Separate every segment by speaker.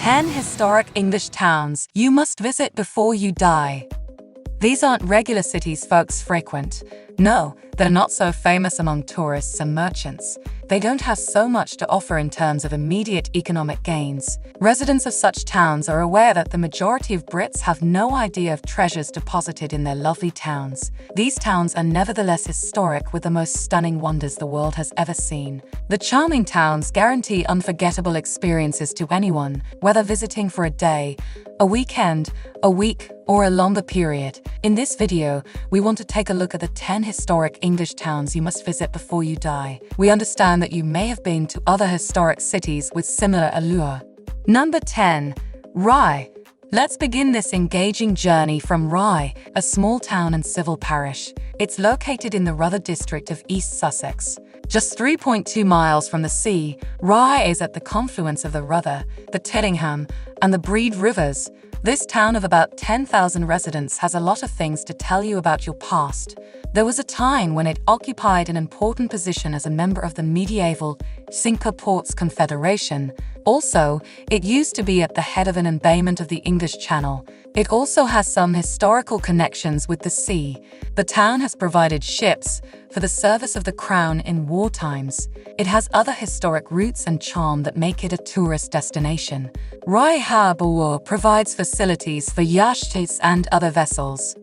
Speaker 1: 10 historic English towns you must visit before you die. These aren't regular cities folks frequent. No, they're not so famous among tourists and merchants. They don't have so much to offer in terms of immediate economic gains. Residents of such towns are aware that the majority of Brits have no idea of treasures deposited in their lovely towns. These towns are nevertheless historic, with the most stunning wonders the world has ever seen. The charming towns guarantee unforgettable experiences to anyone, whether visiting for a day, a weekend, a week, or a longer period. In this video, we want to take a look at the 10 historic English towns you must visit before you die. We understand that you may have been to other historic cities with similar allure. Number 10. Rye. Let's begin this engaging journey from Rye, a small town and civil parish. It's located in the Ruther district of East Sussex. Just 3.2 miles from the sea, Rye is at the confluence of the Ruther, the Teddingham, and the Brede rivers. This town of about 10,000 residents has a lot of things to tell you about your past. There was a time when it occupied an important position as a member of the medieval Cinque Ports Confederation. Also, it used to be at the head of an embayment of the English Channel. It also has some historical connections with the sea. The town has provided ships for the service of the Crown in war times. It has other historic roots and charm that make it a tourist destination. Rye Harbour provides facilities for yachts and other vessels.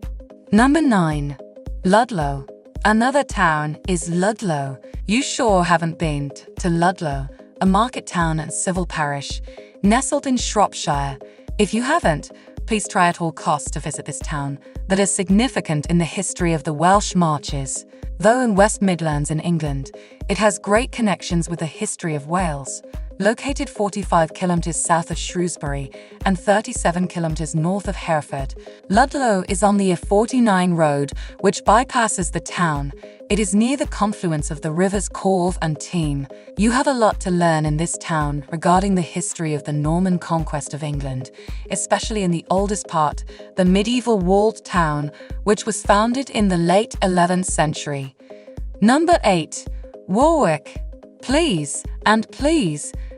Speaker 1: Number 9. Ludlow. Another town is Ludlow. You sure haven't been to Ludlow, a market town and civil parish, nestled in Shropshire. If you haven't, please try at all costs to visit this town that is significant in the history of the Welsh Marches. Though in West Midlands in England, it has great connections with the history of Wales. Located 45 kilometers south of Shrewsbury and 37 kilometers north of Hereford, Ludlow is on the A49 road, which bypasses the town. It is near the confluence of the rivers Corve and Teme. You have a lot to learn in this town regarding the history of the Norman conquest of England, especially in the oldest part, the medieval walled town, which was founded in the late 11th century. Number 8. Warwick. Please,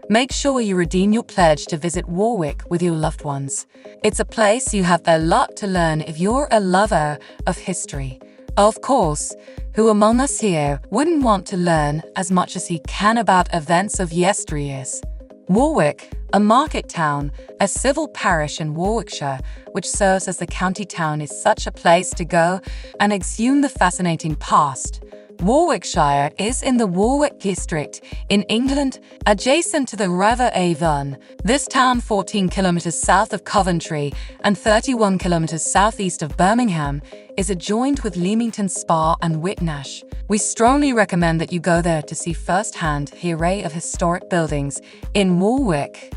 Speaker 1: make sure you redeem your pledge to visit Warwick with your loved ones. It's a place you have a lot to learn if you're a lover of history. Of course, who among us here wouldn't want to learn as much as he can about events of yesteryears? Warwick, a market town, a civil parish in Warwickshire, which serves as the county town, is such a place to go and exhume the fascinating past. Warwickshire is in the Warwick district in England, adjacent to the River Avon. This town, 14 kilometers south of Coventry and 31 kilometers southeast of Birmingham, is adjoined with Leamington Spa and Whitnash. We strongly recommend that you go there to see firsthand the array of historic buildings in Warwick.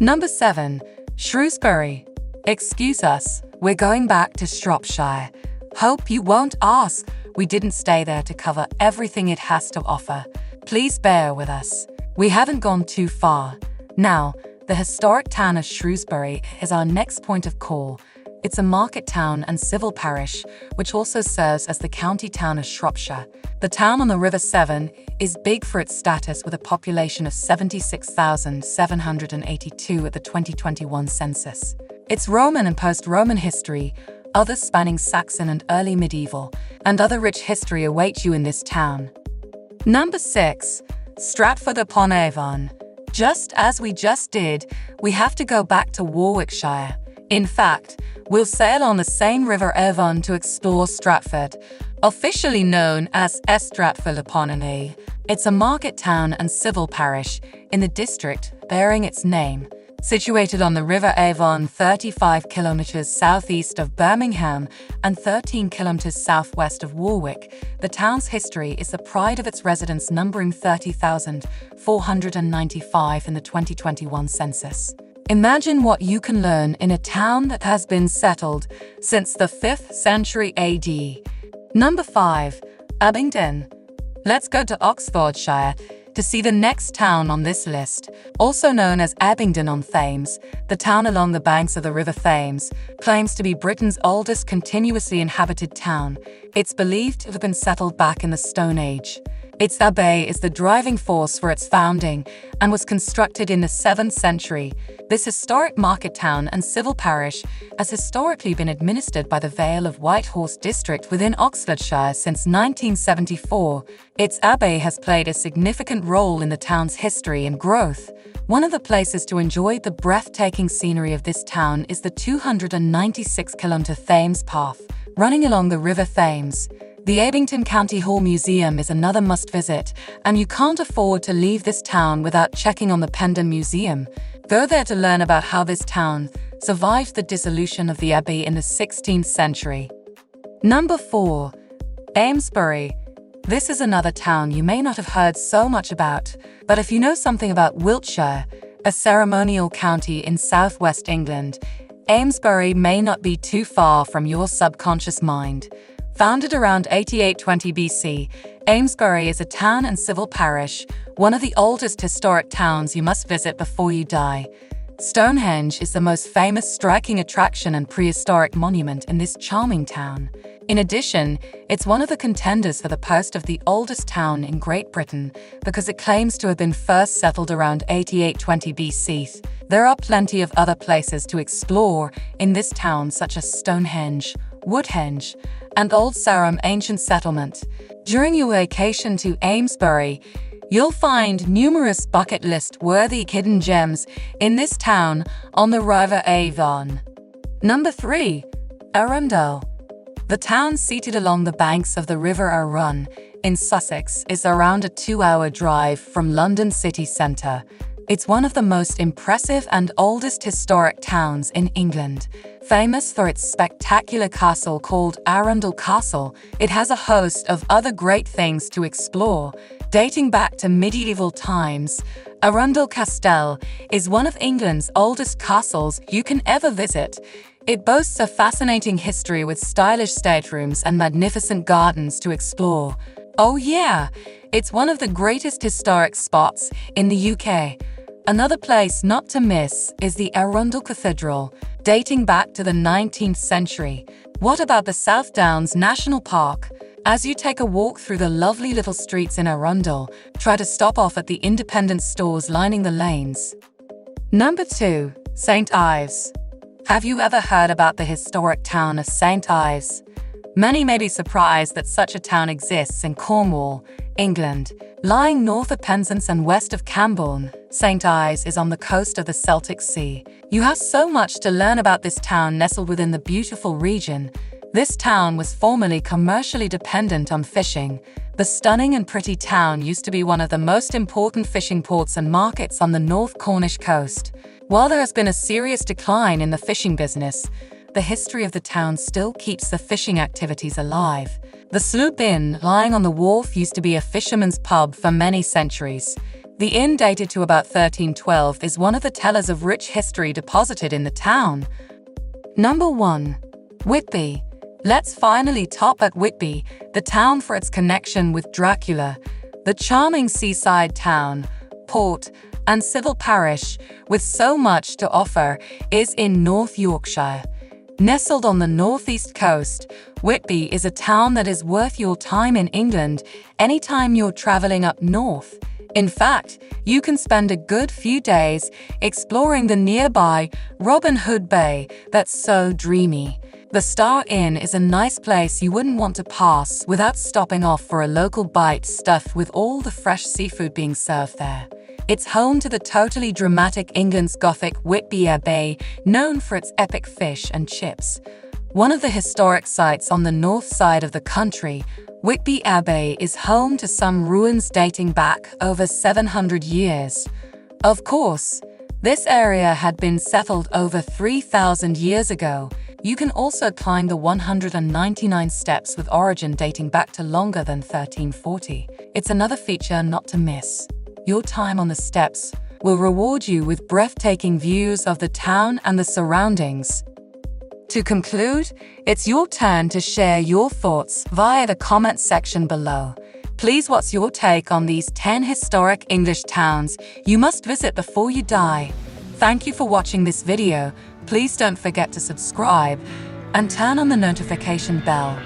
Speaker 1: Number 7. Shrewsbury. Excuse us, we're going back to Shropshire. Hope you won't ask. We didn't stay there to cover everything it has to offer. Please bear with us. We haven't gone too far. Now, the historic town of Shrewsbury is our next point of call. It's a market town and civil parish, which also serves as the county town of Shropshire. The town on the River Severn is big for its status, with a population of 76,782 at the 2021 census. Its Roman and post-Roman history, others spanning Saxon and early medieval, and other rich history await you in this town. Number 6. Stratford upon Avon. Just as we just did, we have to go back to Warwickshire. In fact, we'll sail on the same River Avon to explore Stratford, officially known as Stratford upon Avon. It's a market town and civil parish in the district bearing its name. Situated on the River Avon, 35 kilometers southeast of Birmingham and 13 kilometers southwest of Warwick, the town's history is the pride of its residents, numbering 30,495 in the 2021 census. Imagine what you can learn in a town that has been settled since the 5th century AD. Number 5. Abington. Let's go to Oxfordshire to see the next town on this list. Also known as Abington-on-Thames, the town along the banks of the River Thames, claims to be Britain's oldest continuously inhabited town. It's believed to have been settled back in the Stone Age. Its abbey is the driving force for its founding and was constructed in the 7th century. This historic market town and civil parish has historically been administered by the Vale of Whitehorse district within Oxfordshire since 1974. Its abbey has played a significant role in the town's history and growth. One of the places to enjoy the breathtaking scenery of this town is the 296-kilometre Thames Path, running along the River Thames. The Abington County Hall Museum is another must-visit, and you can't afford to leave this town without checking on the Pendham Museum. Go there to learn about how this town survived the dissolution of the abbey in the 16th century. Number 4. Amesbury. This is another town you may not have heard so much about, but if you know something about Wiltshire, a ceremonial county in southwest England, Amesbury may not be too far from your subconscious mind. Founded around 8820 BC, Amesbury is a town and civil parish, one of the oldest historic towns you must visit before you die. Stonehenge is the most famous striking attraction and prehistoric monument in this charming town. In addition, it's one of the contenders for the post of the oldest town in Great Britain because it claims to have been first settled around 8820 BC. There are plenty of other places to explore in this town, such as Stonehenge, Woodhenge, and Old Sarum ancient settlement. During your vacation to Amesbury, you'll find numerous bucket list-worthy hidden gems in this town on the River Avon. Number 3. Arundel. The town seated along the banks of the River Arun in Sussex is around a 2-hour drive from London city centre. It's one of the most impressive and oldest historic towns in England. Famous for its spectacular castle called Arundel Castle, it has a host of other great things to explore. Dating back to medieval times, Arundel Castle is one of England's oldest castles you can ever visit. It boasts a fascinating history with stylish staterooms and magnificent gardens to explore. Oh yeah, it's one of the greatest historic spots in the UK. Another place not to miss is the Arundel Cathedral, dating back to the 19th century. What about the South Downs National Park? As you take a walk through the lovely little streets in Arundel, try to stop off at the independent stores lining the lanes. Number 2. St. Ives. Have you ever heard about the historic town of St. Ives? Many may be surprised that such a town exists in Cornwall, England. Lying north of Penzance and west of Camborne, St. Ives is on the coast of the Celtic Sea. You have so much to learn about this town nestled within the beautiful region. This town was formerly commercially dependent on fishing. The stunning and pretty town used to be one of the most important fishing ports and markets on the North Cornish coast. While there has been a serious decline in the fishing business, the history of the town still keeps the fishing activities alive. The Sloop Inn, lying on the wharf, used to be a fisherman's pub for many centuries. The inn, dated to about 1312, is one of the tellers of rich history deposited in the town. Number 1. Whitby. Let's finally top at Whitby, the town for its connection with Dracula. The charming seaside town, port, and civil parish, with so much to offer, is in North Yorkshire. Nestled on the northeast coast, Whitby is a town that is worth your time in England anytime you're traveling up north. In fact, you can spend a good few days exploring the nearby Robin Hood Bay that's so dreamy. The Star Inn is a nice place you wouldn't want to pass without stopping off for a local bite stuffed with all the fresh seafood being served there. It's home to the totally dramatic England's Gothic Whitby Abbey, known for its epic fish and chips. One of the historic sites on the north side of the country, Whitby Abbey is home to some ruins dating back over 700 years. Of course, this area had been settled over 3,000 years ago. You can also climb the 199 steps with origin dating back to longer than 1340. It's another feature not to miss. Your time on the steps will reward you with breathtaking views of the town and the surroundings. To conclude, it's your turn to share your thoughts via the comment section below. Please, what's your take on these 10 historic English towns you must visit before you die? Thank you for watching this video. Please don't forget to subscribe and turn on the notification bell.